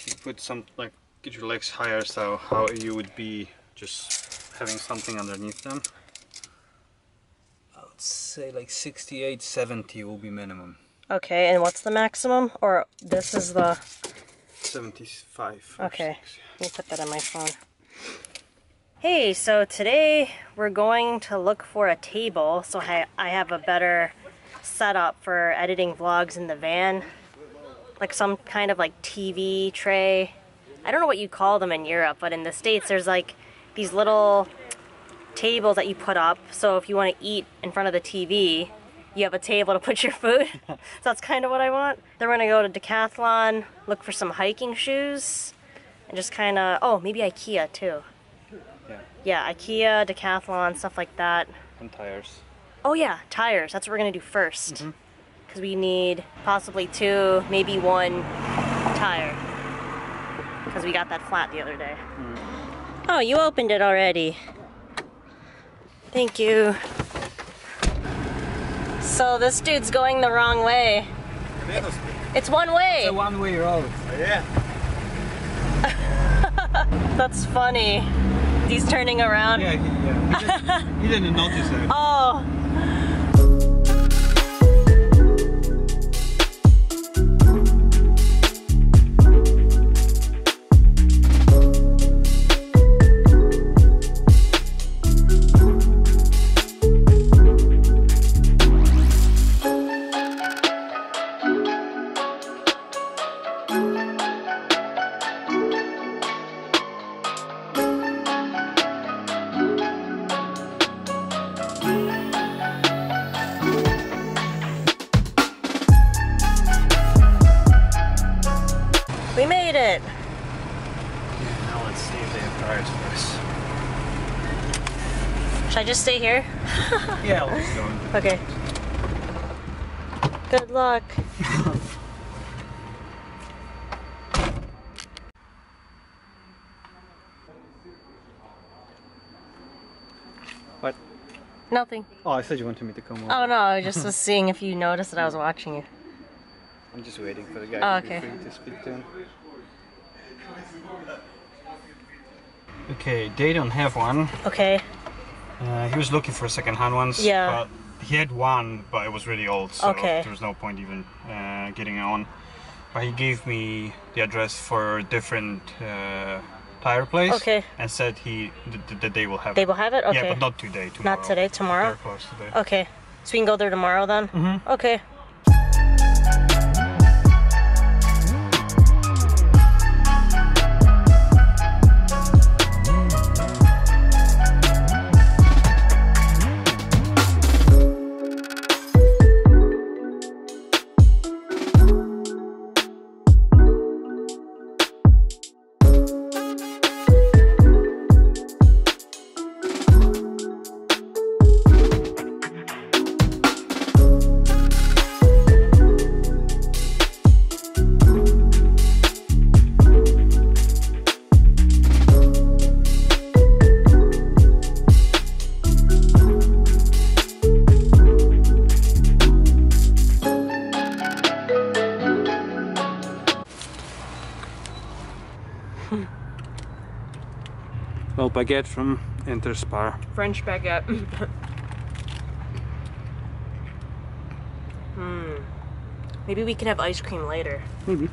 You put some, like, get your legs higher, so how you would be just having something underneath them. I would say like 68, 70 will be minimum. Okay, and what's the maximum? Or this is the 75. Okay, let me put that on my phone. Hey, so today we're going to look for a table so I have a better setup for editing vlogs in the van. Like some kind of like TV tray. I don't know what you call them in Europe, but in the States there's like these little tables that you put up, so if you want to eat in front of the TV, you have a table to put your food. So that's kind of what I want. Then we're gonna go to Decathlon, look for some hiking shoes, and just kind of, oh, maybe IKEA too. Yeah, IKEA, Decathlon, stuff like that. And tires. Oh yeah, tires. That's what we're gonna do first. Because we need possibly 2, maybe 1 tire. Because we got that flat the other day. Oh, you opened it already. Thank you. So this dude's going the wrong way. It's one way. It's a one-way road. Yeah. That's funny. He's turning around. Yeah, he didn't notice it. Oh. We made it! Now let's see if they have tires for us. Should I just stay here? Yeah, let's go. Okay. Good luck. What? Nothing. Oh, I said you wanted me to come over. Oh no, I just was seeing if you noticed that I was watching you. I'm just waiting for the guy to be free to speak to him. Okay, they don't have one. Okay. He was looking for second-hand ones. Yeah. But he had one, but it was really old, so okay. there was no point even getting it on. But he gave me the address for a different tire place. Okay. And said that they will have it. They will have it? Okay. Yeah, but not today, tomorrow. Not today, tomorrow? They're closed today. Okay. So we can go there tomorrow then? Mm-hmm. Okay. Well, baguette from Interspar. French baguette. Maybe we can have ice cream later. Maybe.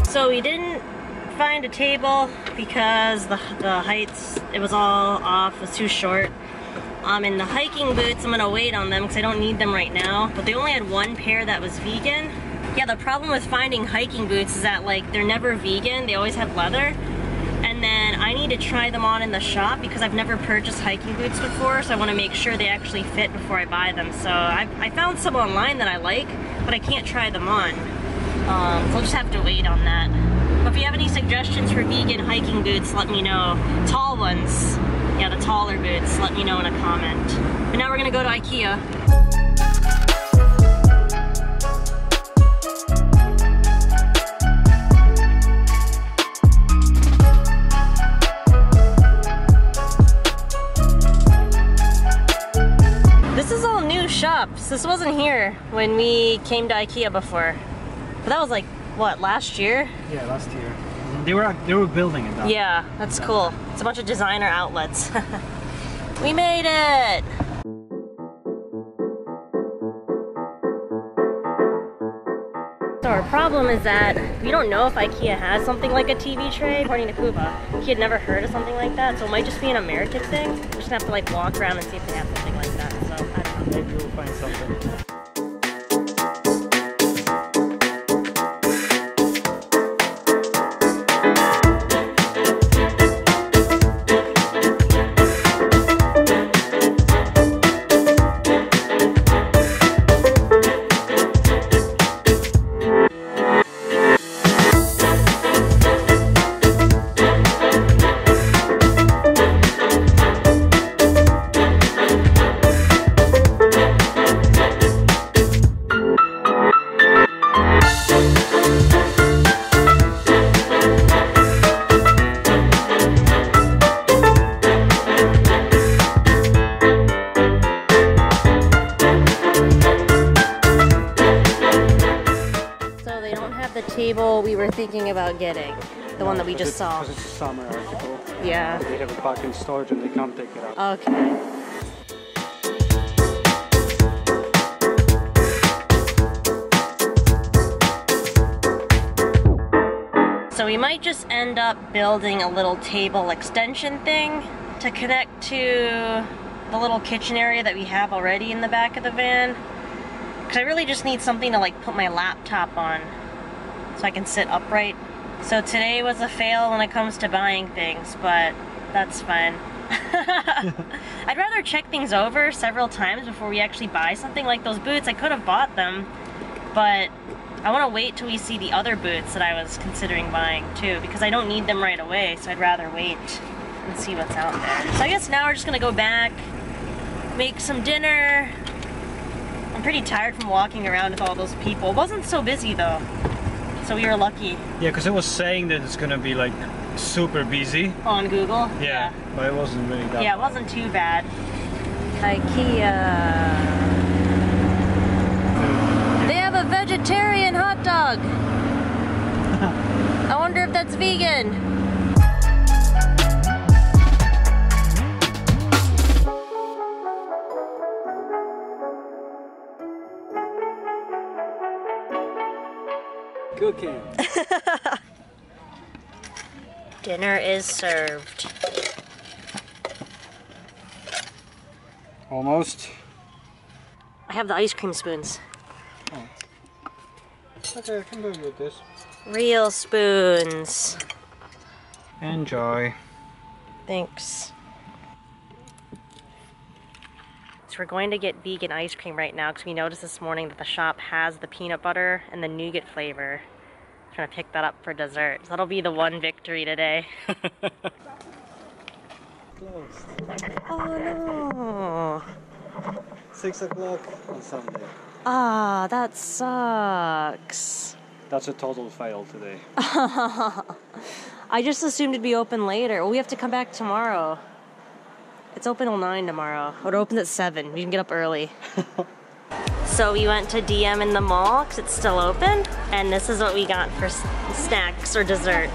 So we didn't find find a table because the heights, it was all off, it was too short. In the hiking boots, I'm gonna wait on them because I don't need them right now, but they only had one pair that was vegan. Yeah, the problem with finding hiking boots is that like they're never vegan, they always have leather. And then I need to try them on in the shop because I've never purchased hiking boots before, so I want to make sure they actually fit before I buy them. So I found some online that I like, but I can't try them on. So I'll just have to wait on that. But if you have any suggestions for vegan hiking boots, let me know. Tall ones. Yeah, the taller boots, let me know in a comment. But now we're gonna go to IKEA. This is all new shops. This wasn't here when we came to IKEA before. But that was like, what, last year? Yeah, last year. They were building it. Yeah, that's cool. It's a bunch of designer outlets. We made it! So our problem is that we don't know if IKEA has something like a TV tray, according to Kuba. He had never heard of something like that, so it might just be an American thing. We're just gonna have to like walk around and see if they have something like that. So I don't know. Maybe we'll find something. Table we were thinking about getting, the one that we just saw. Because it's a summer article. Yeah. They have it back in storage and they can't take it out. Okay. So we might just end up building a little table extension thing to connect to the little kitchen area that we have already in the back of the van. Because I really just need something to like put my laptop on so I can sit upright. So today was a fail when it comes to buying things, but that's fine. I'd rather check things over several times before we actually buy something. Like those boots, I could have bought them, but I want to wait till we see the other boots that I was considering buying too, because I don't need them right away, so I'd rather wait and see what's out there. So I guess now we're just gonna go back, make some dinner. I'm pretty tired from walking around with all those people. It wasn't so busy though, so we were lucky. Yeah, because it was saying that it's gonna be like super busy. On Google? Yeah, but it wasn't really that Yeah, it wasn't too bad. IKEA. They have a vegetarian hot dog. I wonder if that's vegan. Cooking. Dinner is served. Almost. I have the ice cream spoons. Oh. Okay, I can do with this. Real spoons. Enjoy. Thanks. So we're going to get vegan ice cream right now because we noticed this morning that the shop has the peanut butter and the nougat flavor. I'm trying to pick that up for dessert. So that'll be the one victory today. Closed. Oh no. 6 o'clock on Sunday. Ah, that sucks. That's a total fail today. I just assumed it'd be open later. Well, we have to come back tomorrow. It's open till 9 tomorrow. It opens at 7. We can get up early. So we went to DM in the mall because it's still open. And this is what we got for snacks or dessert.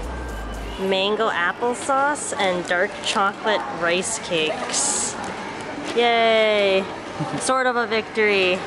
Mango applesauce and dark chocolate rice cakes. Yay! Sort of a victory.